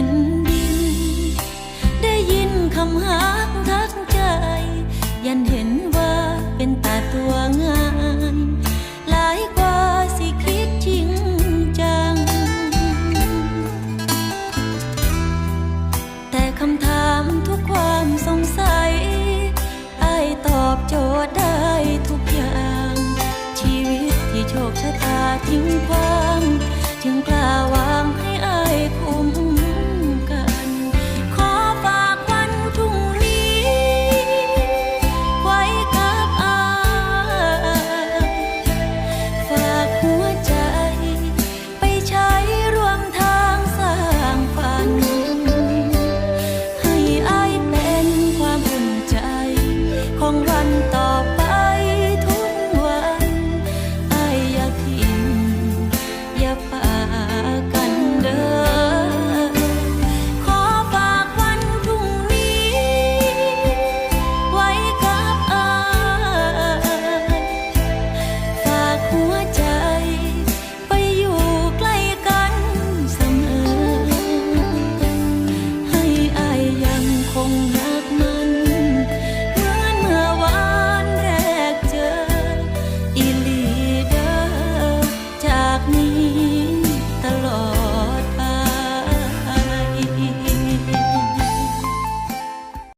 นดินได้ยินคำหักทักใจยันเห็นว่าเป็นตาตัวงานหลายกว่าสิคิดจริงจังแต่คำถามทุกความสงสัยอ้ายตอบโจทย์ได้ทุกอย่างชีวิตที่โชคชะตาทิ้งขว้างจึงกล้าวางให้อ้ายคุ้ม